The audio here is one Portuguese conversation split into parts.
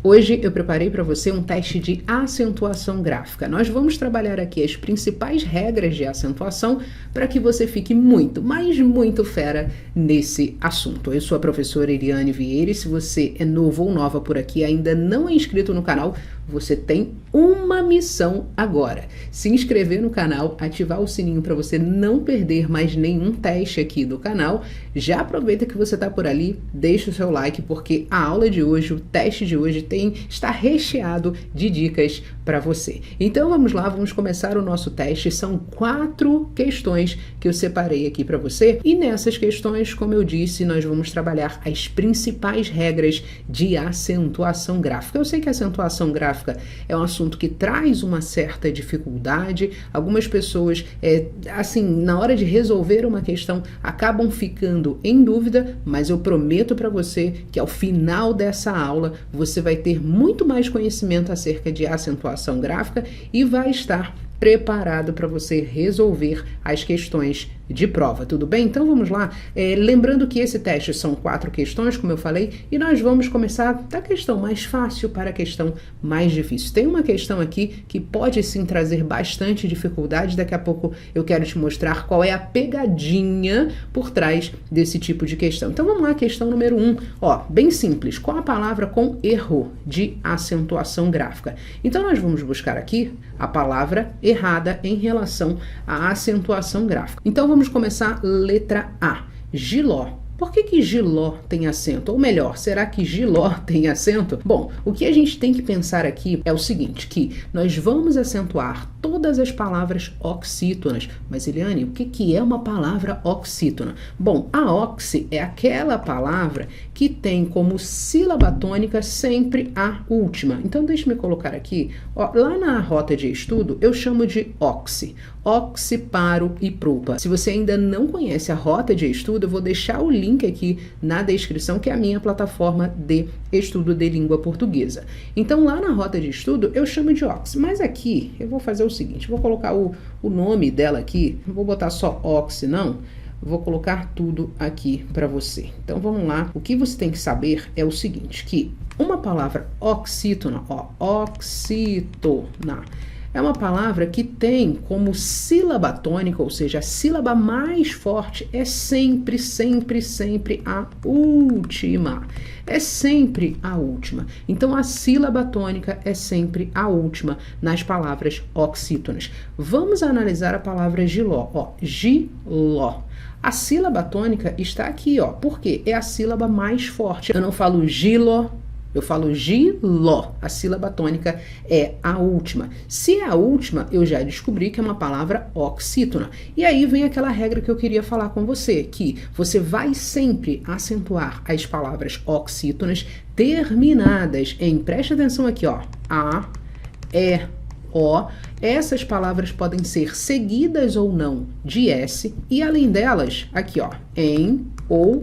Hoje eu preparei para você um teste de acentuação gráfica. Nós vamos trabalhar aqui as principais regras de acentuação para que você fique muito, mas muito fera nesse assunto. Eu sou a professora Eliane Vieira e se você é novo ou nova por aqui e ainda não é inscrito no canal, você tem uma missão agora. Se inscrever no canal, ativar o sininho para você não perder mais nenhum teste aqui do canal. Já aproveita que você está por ali, deixa o seu like, porque a aula de hoje, o teste de hoje está recheado de dicas para você. Então vamos lá, vamos começar o nosso teste. São 4 questões que eu separei aqui para você e nessas questões, como eu disse, nós vamos trabalhar as principais regras de acentuação gráfica. Eu sei que a acentuação gráfica é um assunto que traz uma certa dificuldade. Algumas pessoas, assim, na hora de resolver uma questão, acabam ficando em dúvida, mas eu prometo para você que ao final dessa aula você vai ter muito mais conhecimento acerca de acentuação gráfica e vai estar preparado para você resolver as questões de prova, tudo bem? Então vamos lá, lembrando que esse teste são 4 questões, como eu falei, e nós vamos começar da questão mais fácil para a questão mais difícil. Tem uma questão aqui que pode sim trazer bastante dificuldade, daqui a pouco eu quero te mostrar qual é a pegadinha por trás desse tipo de questão. Então vamos lá, questão número 1, ó, bem simples, qual a palavra com erro de acentuação gráfica? Então nós vamos buscar aqui a palavra errada em relação à acentuação gráfica. Então vamos começar letra A, Giló. Por que Giló tem acento? Ou melhor, será que Giló tem acento? Bom, o que a gente tem que pensar aqui é o seguinte, que nós vamos acentuar todas as palavras oxítonas. Mas, Eliane, o que é uma palavra oxítona? Bom, a oxi é aquela palavra que tem como sílaba tônica sempre a última. Então, deixa-me colocar aqui, ó, lá na rota de estudo, eu chamo de oxi. Oxi, paro e prupa. Se você ainda não conhece a rota de estudo, eu vou deixar o link aqui na descrição, que é a minha plataforma de estudo de língua portuguesa. Então, lá na rota de estudo, eu chamo de oxi. Mas aqui, eu vou fazer o seguinte, vou colocar o nome dela aqui, não vou botar só oxi, não. Vou colocar tudo aqui para você. Então, vamos lá. O que você tem que saber é o seguinte, que uma palavra oxítona, ó, oxítona, é uma palavra que tem como sílaba tônica, ou seja, a sílaba mais forte é sempre, sempre, sempre a última. É sempre a última. Então, a sílaba tônica é sempre a última nas palavras oxítonas. Vamos analisar a palavra giló, ó, giló. A sílaba tônica está aqui, ó, porque é a sílaba mais forte. Eu não falo giló, eu falo giló, a sílaba tônica é a última. Se é a última, eu já descobri que é uma palavra oxítona. E aí vem aquela regra que eu queria falar com você, que você vai sempre acentuar as palavras oxítonas terminadas em, preste atenção aqui, ó, A, E, O. Essas palavras podem ser seguidas ou não de S, e além delas, aqui, ó, em ou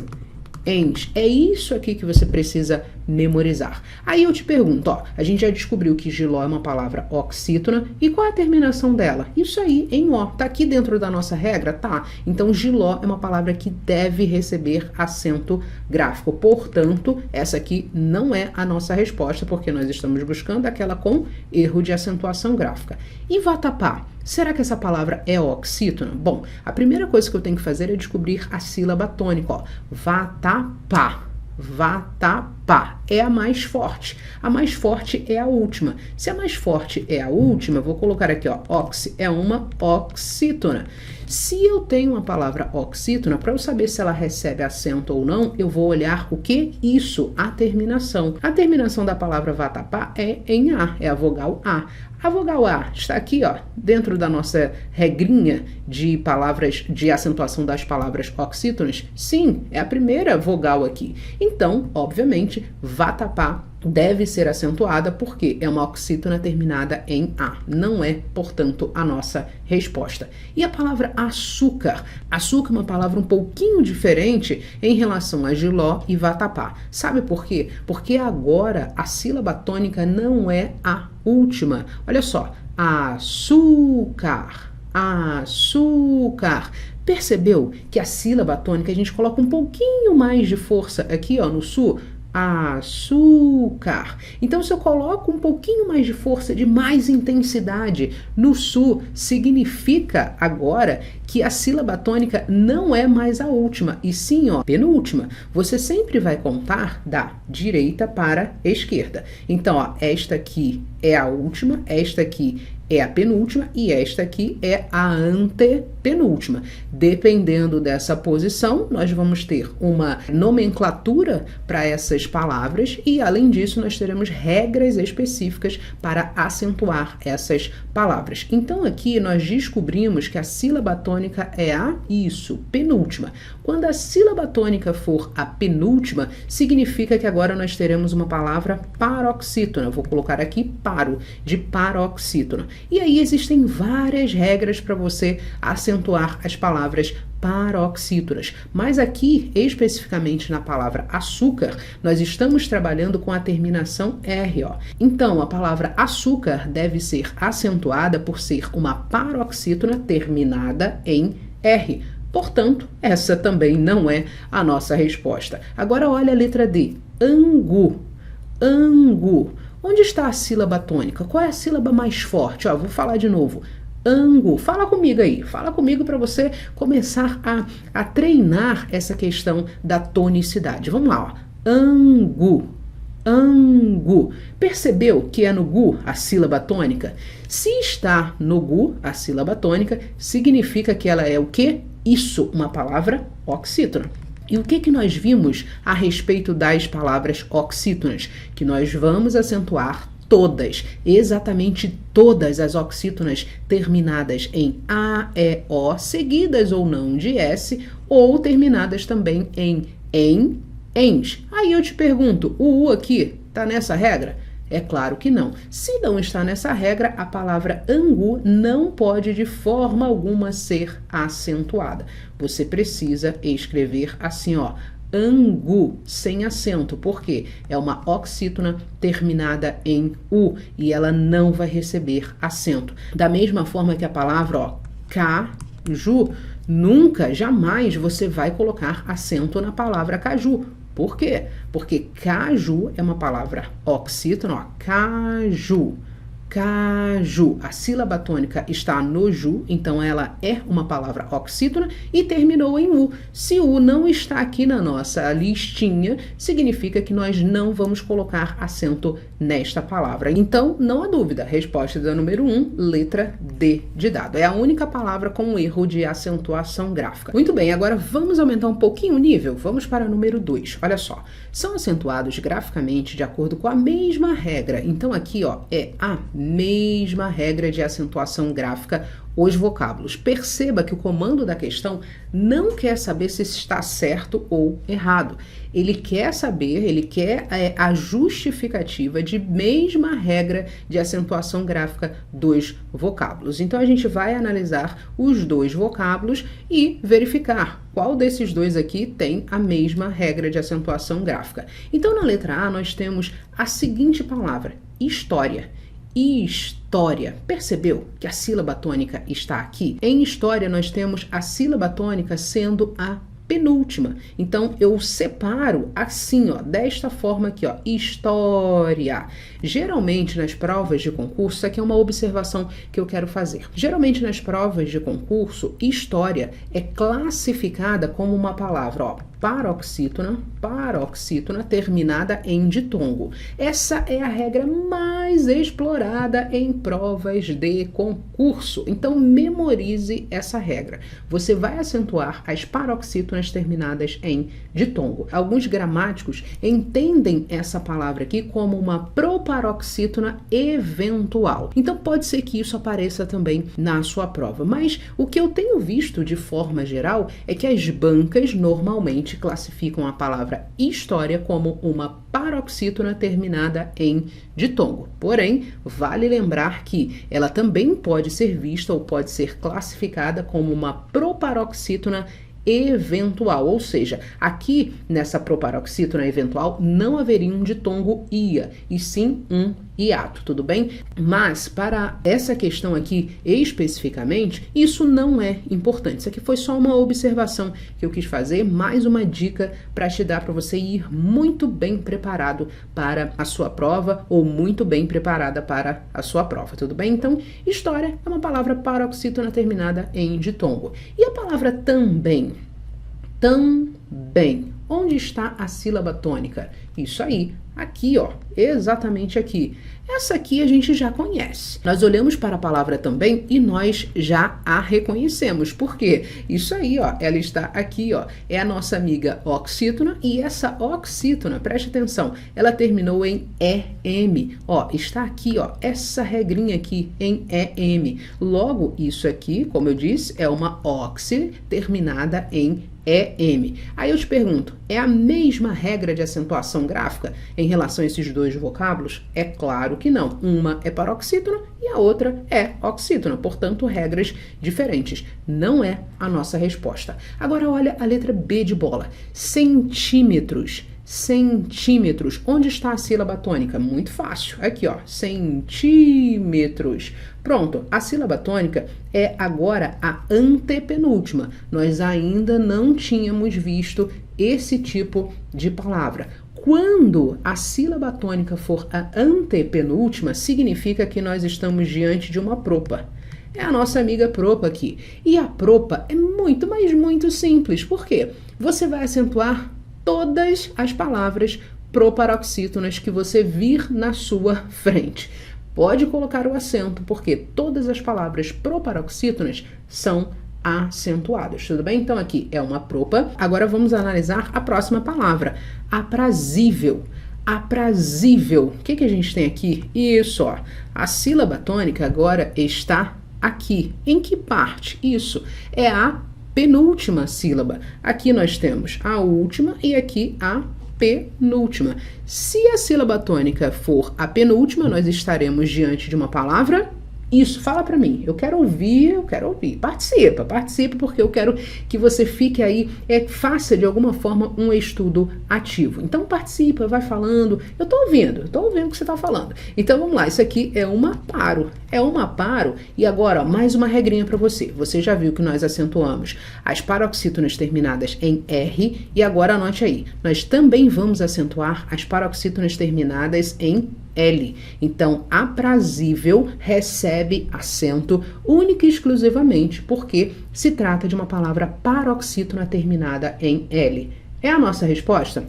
ens. É isso aqui que você precisa memorizar. Aí eu te pergunto, ó, a gente já descobriu que giló é uma palavra oxítona, e qual é a terminação dela? Isso aí, em O. Tá aqui dentro da nossa regra? Tá. Então, giló é uma palavra que deve receber acento gráfico. Portanto, essa aqui não é a nossa resposta, porque nós estamos buscando aquela com erro de acentuação gráfica. E vatapá? Será que essa palavra é oxítona? Bom, a primeira coisa que eu tenho que fazer é descobrir a sílaba tônica, ó. Vatapá. Vatapá é a mais forte. A mais forte é a última. Se a mais forte é a última, eu vou colocar aqui, ó, oxi, é uma oxítona. Se eu tenho uma palavra oxítona, para eu saber se ela recebe acento ou não, eu vou olhar o que? Isso, a terminação. A terminação da palavra vatapá é em A, é a vogal A. A vogal A está aqui, ó, dentro da nossa regrinha de palavras, de acentuação das palavras oxítonas. Sim, é a primeira vogal aqui. Então, obviamente, vatapá deve ser acentuada porque é uma oxítona terminada em A. Não é, portanto, a nossa resposta. E a palavra açúcar? Açúcar é uma palavra um pouquinho diferente em relação a giló e vatapá. Sabe por quê? Porque agora a sílaba tônica não é a última. Olha só, açúcar, açúcar. Percebeu que a sílaba tônica a gente coloca um pouquinho mais de força aqui, ó, no sul? açúcar. Então, se eu coloco um pouquinho mais de força, de mais intensidade no su, significa agora que a sílaba tônica não é mais a última, e sim, ó, penúltima. Você sempre vai contar da direita para a esquerda. Então, ó, esta aqui é a última, esta aqui é a penúltima e esta aqui é a antepenúltima. Dependendo dessa posição, nós vamos ter uma nomenclatura para essas palavras e, além disso, nós teremos regras específicas para acentuar essas palavras. Então, aqui nós descobrimos que a sílaba tônica é a penúltima. Quando a sílaba tônica for a penúltima, significa que agora nós teremos uma palavra paroxítona. Vou colocar aqui paro, de paroxítona. E aí existem várias regras para você acentuar as palavras paroxítonas. Mas aqui, especificamente na palavra açúcar, nós estamos trabalhando com a terminação R, ó. Então, a palavra açúcar deve ser acentuada por ser uma paroxítona terminada em R. Portanto, essa também não é a nossa resposta. Agora olha a letra D. Angu. Angu. Onde está a sílaba tônica? Qual é a sílaba mais forte? Ó, vou falar de novo. Angu. Fala comigo aí. Fala comigo para você começar a treinar essa questão da tonicidade. Vamos lá, ó. Angu. Angu. Percebeu que é no gu a sílaba tônica? Se está no gu a sílaba tônica, significa que ela é o quê? Isso, uma palavra oxítona. E o que nós vimos a respeito das palavras oxítonas? Que nós vamos acentuar todas, exatamente todas as oxítonas terminadas em A, E, O, seguidas ou não de S, ou terminadas também em ens. Aí eu te pergunto, o U aqui tá nessa regra? É claro que não. Se não está nessa regra, a palavra angu não pode de forma alguma ser acentuada. Você precisa escrever assim, ó, angu, sem acento. Por quê? É uma oxítona terminada em U e ela não vai receber acento. Da mesma forma que a palavra, ó, caju, nunca, jamais você vai colocar acento na palavra caju. Por quê? Porque caju é uma palavra oxítona, ó, caju. Caju. A sílaba tônica está no ju, então ela é uma palavra oxítona e terminou em u. Se u não está aqui na nossa listinha, significa que nós não vamos colocar acento nesta palavra. Então, não há dúvida, resposta da número 1, letra D de dado. É a única palavra com erro de acentuação gráfica. Muito bem, agora vamos aumentar um pouquinho o nível. Vamos para o número 2. Olha só, são acentuados graficamente de acordo com a mesma regra. Então, aqui, ó, é a mesma regra de acentuação gráfica os vocábulos. Perceba que o comando da questão não quer saber se está certo ou errado. Ele quer saber, ele quer a justificativa de mesma regra de acentuação gráfica dos vocábulos. Então, a gente vai analisar os dois vocábulos e verificar qual desses dois aqui tem a mesma regra de acentuação gráfica. Então, na letra A, nós temos a seguinte palavra, história. História. Percebeu que a sílaba tônica está aqui? Em história, nós temos a sílaba tônica sendo a penúltima. Então, eu separo assim, ó, desta forma aqui, ó, história. Geralmente, nas provas de concurso, isso aqui é uma observação que eu quero fazer. Geralmente, nas provas de concurso, história é classificada como uma palavra, ó, paroxítona terminada em ditongo. Essa é a regra mais explorada em provas de concurso. Então, memorize essa regra. Você vai acentuar as paroxítonas terminadas em ditongo. Alguns gramáticos entendem essa palavra aqui como uma proparoxítona eventual. Então, pode ser que isso apareça também na sua prova. Mas o que eu tenho visto de forma geral é que as bancas normalmente classificam a palavra história como uma paroxítona terminada em ditongo. Porém, vale lembrar que ela também pode ser vista ou pode ser classificada como uma proparoxítona eventual, ou seja, aqui nessa proparoxítona eventual não haveria um ditongo ia, e sim um hiato, tudo bem? Mas para essa questão aqui especificamente, isso não é importante. Isso aqui foi só uma observação que eu quis fazer, mais uma dica para te dar para você ir muito bem preparado para a sua prova ou muito bem preparada para a sua prova, tudo bem? Então, história é uma palavra paroxítona terminada em ditongo. E a palavra também? Também. Onde está a sílaba tônica? Isso aí, aqui, ó, exatamente aqui. Essa aqui a gente já conhece. Nós olhamos para a palavra também e nós já a reconhecemos. Por quê? Isso aí, ó, ela está aqui, ó, é a nossa amiga oxítona e essa oxítona, preste atenção, ela terminou em EM. Ó, está aqui, ó, essa regrinha aqui em EM. Logo, isso aqui, como eu disse, é uma oxi terminada em EM. Aí eu te pergunto, é a mesma regra de acentuação gráfica em relação a esses dois vocábulos? É claro que não. Uma é paroxítona e a outra é oxítona, portanto, regras diferentes. Não é a nossa resposta. Agora, olha a letra B de bola. Centímetros. Centímetros. Onde está a sílaba tônica? Muito fácil. Aqui, ó. Centímetros. Pronto. A sílaba tônica é agora a antepenúltima. Nós ainda não tínhamos visto esse tipo de palavra. Quando a sílaba tônica for a antepenúltima, significa que nós estamos diante de uma propa. É a nossa amiga propa aqui. E a propa é muito, mas muito simples. Por quê? Você vai acentuar todas as palavras proparoxítonas que você vir na sua frente. Pode colocar o acento, porque todas as palavras proparoxítonas são acentuadas, tudo bem? Então aqui é uma propa. Agora vamos analisar a próxima palavra, aprazível. Aprazível. O que a gente tem aqui? Isso, ó. A sílaba tônica agora está aqui. Em que parte? Isso. É a penúltima sílaba. Aqui nós temos a última e aqui a penúltima. Se a sílaba tônica for a penúltima, nós estaremos diante de uma palavra. Isso, fala pra mim. Eu quero ouvir. Participa, porque eu quero que você fique aí, faça de alguma forma um estudo ativo. Então participa, vai falando. Eu tô ouvindo o que você tá falando. Então vamos lá, isso aqui é uma paro. E agora, ó, mais uma regrinha pra você. Você já viu que nós acentuamos as paroxítonas terminadas em R e agora anote aí. Nós também vamos acentuar as paroxítonas terminadas em L. Então, aprazível recebe acento única e exclusivamente porque se trata de uma palavra paroxítona terminada em L. É a nossa resposta?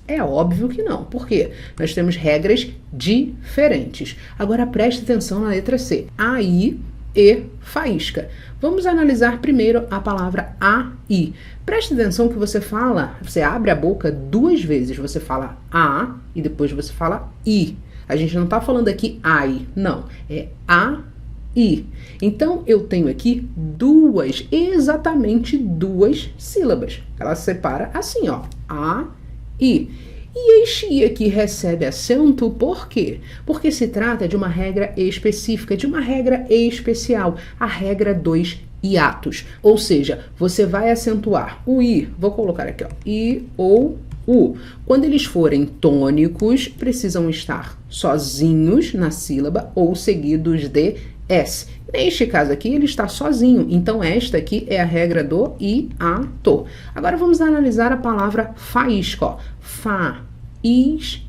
É óbvio que não. Por quê? Nós temos regras diferentes. Agora preste atenção na letra C. AI e faísca. Vamos analisar primeiro a palavra AI. Preste atenção que você abre a boca duas vezes. Você fala A e depois você fala I. A gente não está falando aqui ai, não. É AI. Então, eu tenho aqui exatamente duas sílabas. Ela se separa assim, ó. AI. E este I aqui recebe acento por quê? Porque se trata de uma regra específica, de uma regra especial, a regra dos hiatos. Ou seja, você vai acentuar o I, vou colocar aqui, ó, I ou U. Quando eles forem tônicos, precisam estar sozinhos na sílaba ou seguidos de S. Neste caso aqui, ele está sozinho, então esta aqui é a regra do hiato. Agora vamos analisar a palavra faísca, ó. Faísca.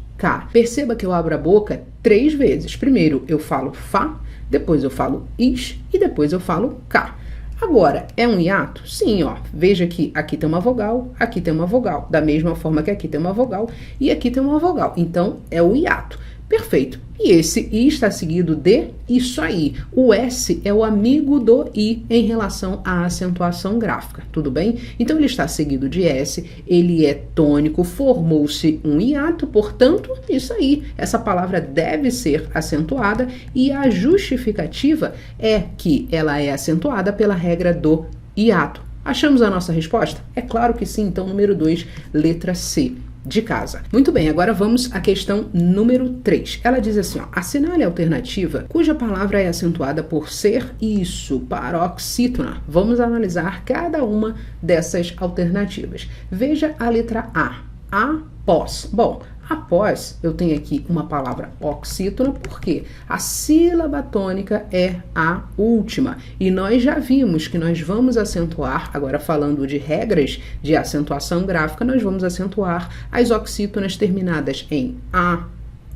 Perceba que eu abro a boca 3 vezes. Primeiro eu falo Fá, depois eu falo Is e depois eu falo Cá. Agora, é um hiato? Sim, ó. Veja que aqui tem uma vogal, aqui tem uma vogal. Da mesma forma que aqui tem uma vogal e aqui tem uma vogal. Então, é o hiato. Perfeito. E esse I está seguido de isso aí. O S é o amigo do I em relação à acentuação gráfica, tudo bem? Então, ele está seguido de S, ele é tônico, formou-se um hiato, portanto, isso aí. Essa palavra deve ser acentuada e a justificativa é que ela é acentuada pela regra do hiato. Achamos a nossa resposta? É claro que sim. Então, número 2, letra C. de casa. Muito bem, agora vamos à questão número 3. Ela diz assim, ó, assinale a alternativa cuja palavra é acentuada por ser isso, paroxítona. Vamos analisar cada uma dessas alternativas. Veja a letra A, após. Bom, após, eu tenho aqui uma palavra oxítona, porque a sílaba tônica é a última. E nós já vimos que nós vamos acentuar, agora falando de regras de acentuação gráfica, nós vamos acentuar as oxítonas terminadas em A,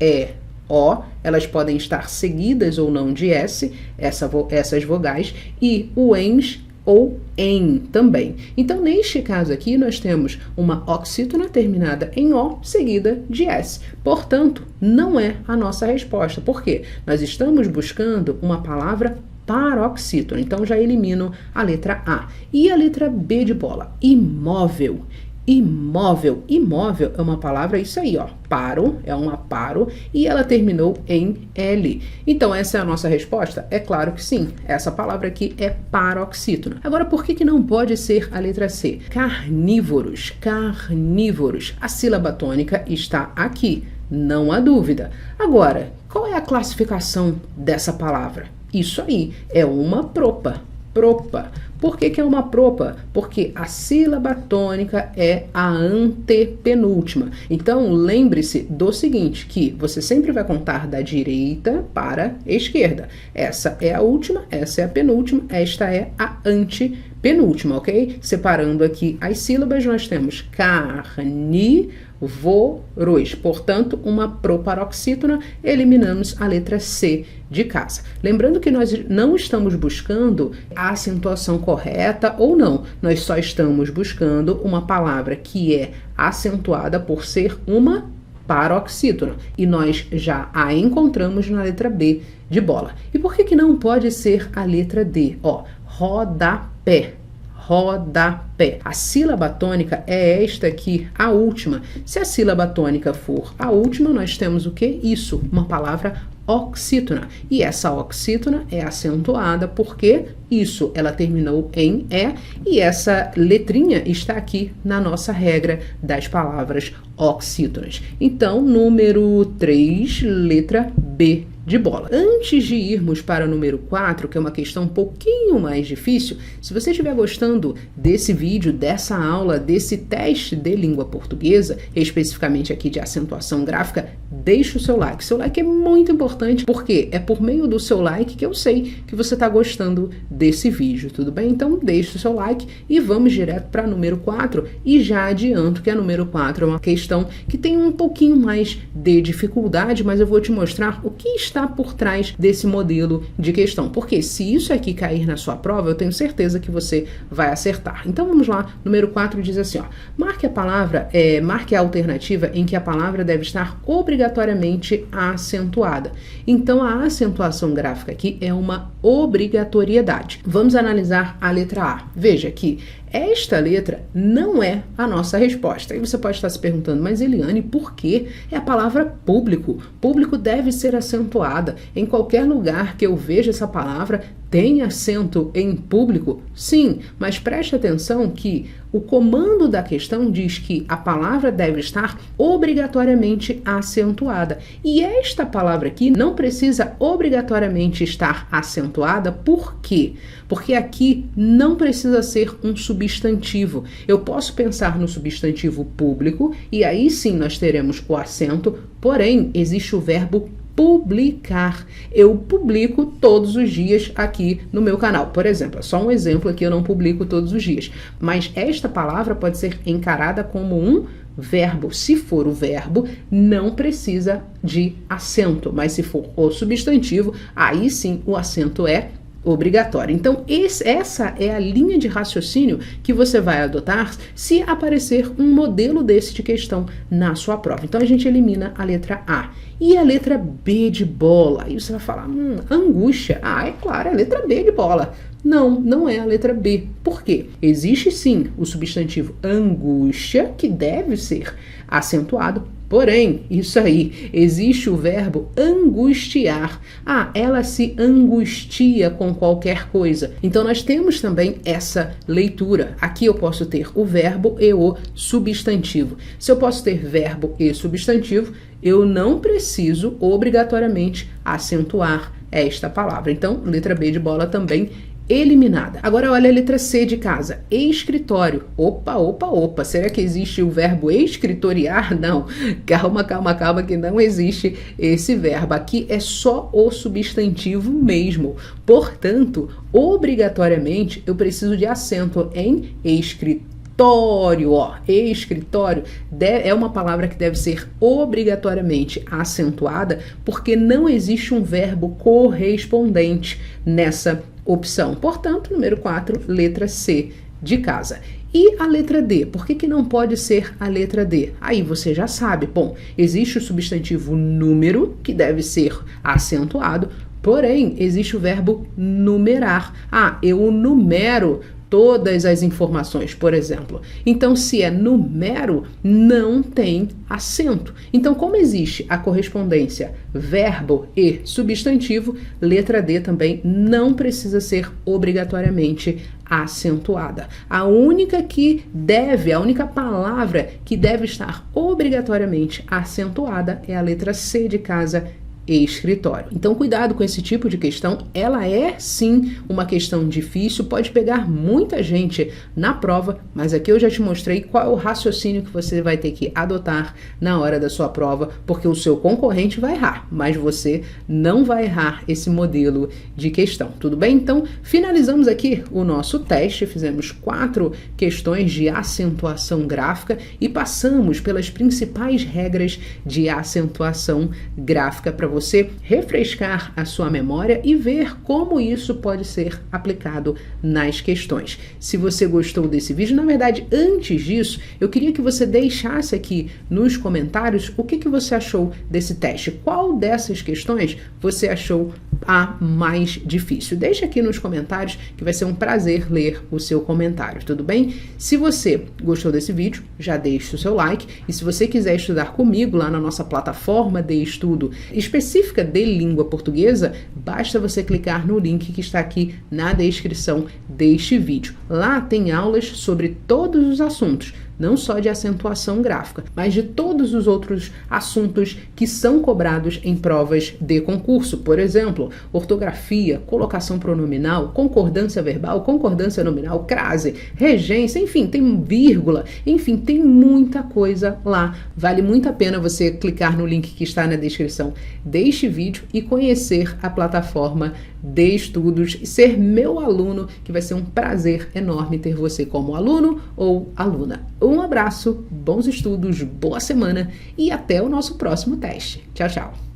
E, O. Elas podem estar seguidas ou não de S, essas vogais, e o ENS ou em também. Então, neste caso aqui, nós temos uma oxítona terminada em O, seguida de S. Portanto, não é a nossa resposta. Por quê? Nós estamos buscando uma palavra paroxítona. Então, já elimino a letra A. E a letra B de bola? Imóvel. Imóvel. Imóvel é uma palavra, isso aí, ó, paro, é uma paro, e ela terminou em L. Então, essa é a nossa resposta? É claro que sim. Essa palavra aqui é paroxítona. Agora, por que não pode ser a letra C? Carnívoros. Carnívoros. A sílaba tônica está aqui, não há dúvida. Agora, qual é a classificação dessa palavra? Isso aí, é uma propa. Propa. Por que é uma propa? Porque a sílaba tônica é a antepenúltima. Então, lembre-se do seguinte, que você sempre vai contar da direita para a esquerda. Essa é a última, essa é a penúltima, esta é a antepenúltima, ok? Separando aqui as sílabas, nós temos carnívoros. Portanto, uma proparoxítona, eliminamos a letra C de casa. Lembrando que nós não estamos buscando a acentuação correta ou não, nós só estamos buscando uma palavra que é acentuada por ser uma paroxítona, e nós já a encontramos na letra B de bola. E por que não pode ser a letra D? Ó, rodapé. Rodapé. A sílaba tônica é esta aqui, a última. Se a sílaba tônica for a última, nós temos o que? Isso, uma palavra oxítona. E essa oxítona é acentuada porque isso, ela terminou em E, e essa letrinha está aqui na nossa regra das palavras oxítonas. Então, número 3, letra B de bola. Antes de irmos para o número 4, que é uma questão um pouquinho mais difícil, se você estiver gostando desse vídeo, dessa aula, desse teste de língua portuguesa, especificamente aqui de acentuação gráfica, deixa o seu like. Seu like é muito importante, porque é por meio do seu like que eu sei que você está gostando desse vídeo, tudo bem? Então, deixa o seu like e vamos direto para número 4, e já adianto que a número 4 é uma questão que tem um pouquinho mais de dificuldade, mas eu vou te mostrar o que está por trás desse modelo de questão, porque se isso aqui cair na sua prova, eu tenho certeza que você vai acertar. Então vamos lá, número 4 diz assim, ó, marque a alternativa em que a palavra deve estar obrigatoriamente acentuada. Então a acentuação gráfica aqui é uma obrigatoriedade. Vamos analisar a letra A. Veja que esta letra não é a nossa resposta. E você pode estar se perguntando, mas Eliane, por que é a palavra público? Público deve ser acentuada. Em qualquer lugar que eu veja essa palavra, tem acento em público? Sim, mas preste atenção que o comando da questão diz que a palavra deve estar obrigatoriamente acentuada. E esta palavra aqui não precisa obrigatoriamente estar acentuada, por quê? Porque aqui não precisa ser um substantivo. Eu posso pensar no substantivo público e aí sim nós teremos o acento, porém existe o verbo publicar. Eu publico todos os dias aqui no meu canal. Por exemplo, é só um exemplo aqui, eu não publico todos os dias. Mas esta palavra pode ser encarada como um verbo. Se for o verbo, não precisa de acento. Mas se for o substantivo, aí sim o acento é obrigatório. Então, essa é a linha de raciocínio que você vai adotar se aparecer um modelo desse de questão na sua prova. Então, a gente elimina a letra A. E a letra B de bola? Aí você vai falar, angústia. Ah, é claro, é a letra B de bola. Não, não é a letra B. Por quê? Existe sim o substantivo angústia, que deve ser acentuado, Porém, isso aí, existe o verbo angustiar. Ah, ela se angustia com qualquer coisa. Então, nós temos também essa leitura. Aqui eu posso ter o verbo e o substantivo. Se eu posso ter verbo e substantivo, eu não preciso obrigatoriamente acentuar esta palavra. Então, letra B de bola também eliminada. Agora olha a letra C de casa, escritório. Opa, será que existe o verbo escritoriar? Não, calma que não existe esse verbo. Aqui é só o substantivo mesmo. Portanto, obrigatoriamente eu preciso de acento em escritório. Escritório é uma palavra que deve ser obrigatoriamente acentuada porque não existe um verbo correspondente nessa opção. Portanto, número 4, letra C de casa. E a letra D? Por que não pode ser a letra D? Aí você já sabe. Bom, existe o substantivo número, que deve ser acentuado, porém, existe o verbo numerar. Ah, eu numero todas as informações, por exemplo. Então, se é numero, não tem acento. Então, como existe a correspondência verbo e substantivo, letra D também não precisa ser obrigatoriamente acentuada. A única palavra que deve estar obrigatoriamente acentuada é a letra C de casa, escritório. Então, cuidado com esse tipo de questão. Ela é, sim, uma questão difícil, pode pegar muita gente na prova, mas aqui eu já te mostrei qual é o raciocínio que você vai ter que adotar na hora da sua prova, porque o seu concorrente vai errar, mas você não vai errar esse modelo de questão, tudo bem? Então, finalizamos aqui o nosso teste, fizemos 4 questões de acentuação gráfica e passamos pelas principais regras de acentuação gráfica para você refrescar a sua memória e ver como isso pode ser aplicado nas questões. Se você gostou desse vídeo, na verdade, antes disso, eu queria que você deixasse aqui nos comentários o que você achou desse teste. Qual dessas questões você achou a mais difícil? Deixa aqui nos comentários que vai ser um prazer ler o seu comentário, tudo bem? Se você gostou desse vídeo, já deixe o seu like e se você quiser estudar comigo lá na nossa plataforma de estudo específica de língua portuguesa, basta você clicar no link que está aqui na descrição deste vídeo. Lá tem aulas sobre todos os assuntos, não só de acentuação gráfica, mas de todos os outros assuntos que são cobrados em provas de concurso. Por exemplo, ortografia, colocação pronominal, concordância verbal, concordância nominal, crase, regência, enfim, tem vírgula, enfim, tem muita coisa lá. Vale muito a pena você clicar no link que está na descrição deste vídeo e conhecer a plataforma de estudos e ser meu aluno, que vai ser um prazer enorme ter você como aluno ou aluna. Um abraço, bons estudos, boa semana e até o nosso próximo teste. Tchau, tchau!